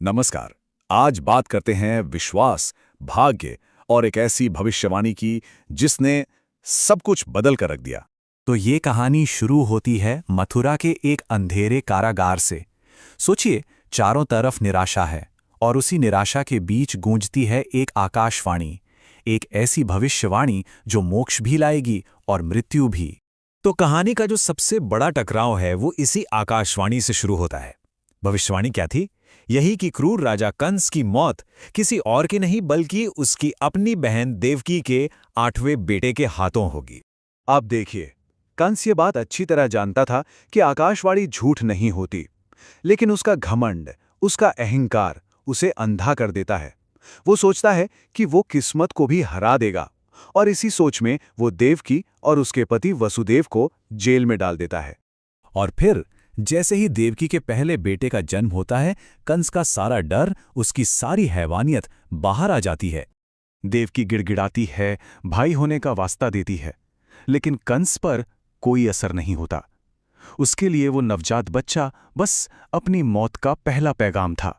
नमस्कार। आज बात करते हैं विश्वास, भाग्य और एक ऐसी भविष्यवाणी की जिसने सब कुछ बदल कर रख दिया। तो ये कहानी शुरू होती है मथुरा के एक अंधेरे कारागार से। सोचिए, चारों तरफ निराशा है और उसी निराशा के बीच गूंजती है एक आकाशवाणी, एक ऐसी भविष्यवाणी जो मोक्ष भी लाएगी और मृत्यु भी। तो कहानी का जो सबसे बड़ा टकराव है वो इसी आकाशवाणी से शुरू होता है। भविष्यवाणी क्या थी? यही कि क्रूर राजा कंस की मौत किसी और की नहीं बल्कि उसकी अपनी बहन देवकी के 8वें बेटे के हाथों होगी। अब देखिए, कंस ये बात अच्छी तरह जानता था कि आकाशवाणी झूठ नहीं होती, लेकिन उसका घमंड, उसका अहंकार उसे अंधा कर देता है। वो सोचता है कि वो किस्मत को भी हरा देगा, और इसी सोच में वो देवकी और उसके पति वसुदेव को जेल में डाल देता है। और फिर जैसे ही देवकी के पहले बेटे का जन्म होता है, कंस का सारा डर, उसकी सारी हैवानियत बाहर आ जाती है। देवकी गिड़गिड़ाती है, भाई होने का वास्ता देती है, लेकिन कंस पर कोई असर नहीं होता। उसके लिए वो नवजात बच्चा बस अपनी मौत का पहला पैगाम था,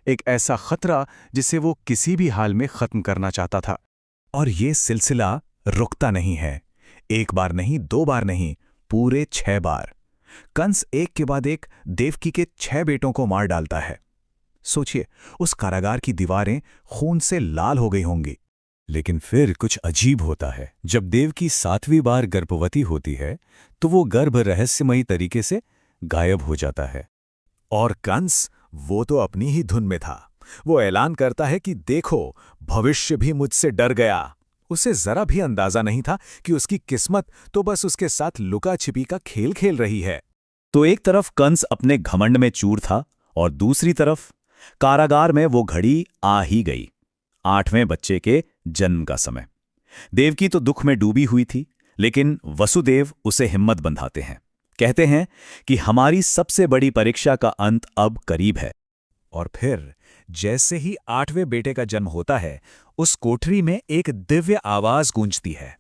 एक ऐसा खतरा जिसे वो किसी भी हाल में खत्म करना चाहता था। और ये सिलसिला रुकता नहीं है। एक बार नहीं, 2 बार नहीं, पूरे 6 बार कंस एक के बाद एक देवकी के 6 बेटों को मार डालता है। सोचिए, उस कारागार की दीवारें खून से लाल हो गई होंगी। लेकिन फिर कुछ अजीब होता है। जब देवकी 7वीं बार गर्भवती होती है तो वो गर्भ रहस्यमयी तरीके से गायब हो जाता है। और कंस वो तो अपनी ही धुन में था। वो ऐलान करता है कि देखो, भविष्य भी मुझसे डर गया। उसे जरा भी अंदाजा नहीं था कि उसकी किस्मत तो बस उसके साथ लुका छिपी का खेल खेल रही है। तो एक तरफ कंस अपने घमंड में चूर था और दूसरी तरफ कारागार में वो घड़ी आ ही गई, 8वें बच्चे के जन्म का समय। देवकी तो दुख में डूबी हुई थी, लेकिन वसुदेव उसे हिम्मत बंधाते हैं। कहते हैं कि हमारी सबसे बड़ी परीक्षा का अंत अब करीब है। और फिर जैसे ही 8वें बेटे का जन्म होता है, उस कोठरी में एक दिव्य आवाज गूंजती है।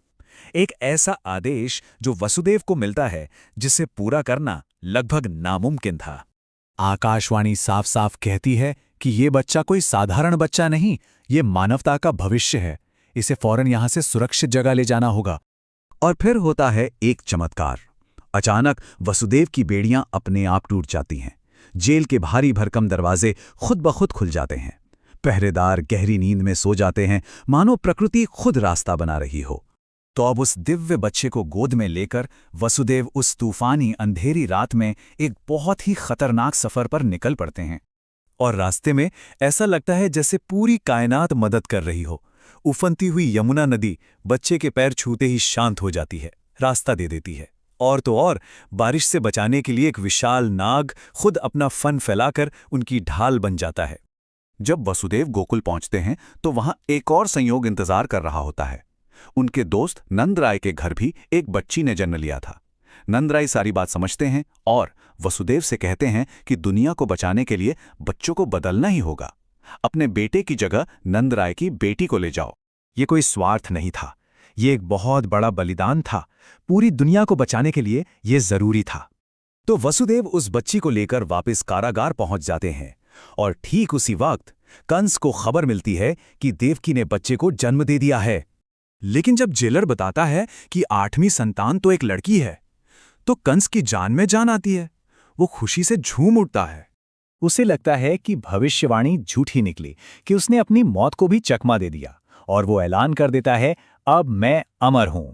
एक ऐसा आदेश जो वसुदेव को मिलता है जिसे पूरा करना लगभग नामुमकिन था। आकाशवाणी साफ साफ कहती है कि ये बच्चा कोई साधारण बच्चा नहीं, ये मानवता का भविष्य है। इसे फौरन यहां से सुरक्षित जगह ले जाना होगा। और फिर होता है एक चमत्कार। अचानक वसुदेव की बेड़ियां अपने आप टूट जाती हैं। जेल के भारी भरकम दरवाजे खुद ब खुद खुल जाते हैं। पहरेदार गहरी नींद में सो जाते हैं, मानो प्रकृति खुद रास्ता बना रही हो। तो अब उस दिव्य बच्चे को गोद में लेकर वसुदेव उस तूफानी अंधेरी रात में एक बहुत ही खतरनाक सफर पर निकल पड़ते हैं। और रास्ते में ऐसा लगता है जैसे पूरी कायनात मदद कर रही हो। उफनती हुई यमुना नदी बच्चे के पैर छूते ही शांत हो जाती है, रास्ता दे देती है। और तो और, बारिश से बचाने के लिए एक विशाल नाग खुद अपना फन फैलाकर उनकी ढाल बन जाता है। जब वसुदेव गोकुल पहुंचते हैं तो वहां एक और संयोग इंतजार कर रहा होता है। उनके दोस्त नंदराय के घर भी एक बच्ची ने जन्म लिया था। नंदराय सारी बात समझते हैं और वसुदेव से कहते हैं कि दुनिया को बचाने के लिए बच्चों को बदलना ही होगा। अपने बेटे की जगह नंदराय की बेटी को ले जाओ। ये कोई स्वार्थ नहीं था, ये एक बहुत बड़ा बलिदान था। पूरी दुनिया को बचाने के लिए ये जरूरी था। तो वसुदेव उस बच्ची को लेकर वापस कारागार पहुंच जाते हैं। और ठीक उसी वक्त कंस को खबर मिलती है कि देवकी ने बच्चे को जन्म दे दिया है। लेकिन जब जेलर बताता है कि 8वीं संतान तो एक लड़की है, तो कंस की जान में जान आती है। वो खुशी से झूम उठता है। उसे लगता है कि भविष्यवाणी झूठी निकली, कि उसने अपनी मौत को भी चकमा दे दिया। और वो ऐलान कर देता है, अब मैं अमर हूं।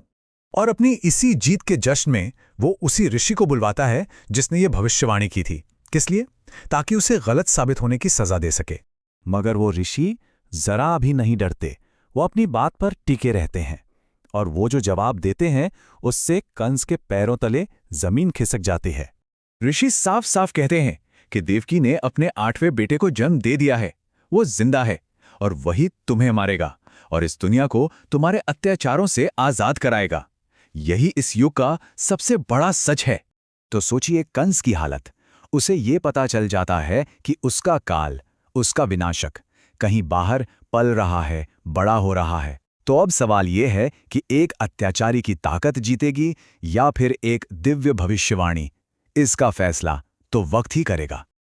और अपनी इसी जीत के जश्न में वो उसी ऋषि को बुलवाता है जिसने ये भविष्यवाणी की थी। किस लिए? ताकि उसे गलत साबित होने की सजा दे सके। मगर वो ऋषि जरा भी नहीं डरते। वो अपनी बात पर टिके रहते हैं। और वो जो जवाब देते हैं उससे कंस के पैरों तले जमीन खिसक जाती है। ऋषि साफ साफ कहते हैं कि देवकी ने अपने 8वें बेटे को जन्म दे दिया है। वो जिंदा है और वही तुम्हें मारेगा और इस दुनिया को तुम्हारे अत्याचारों से आजाद कराएगा। यही इस युग का सबसे बड़ा सच है। तो सोचिए कंस की हालत। उसे ये पता चल जाता है कि उसका काल, उसका विनाशक कहीं बाहर पल रहा है, बड़ा हो रहा है। तो अब सवाल यह है कि एक अत्याचारी की ताकत जीतेगी या फिर एक दिव्य भविष्यवाणी? इसका फैसला तो वक्त ही करेगा।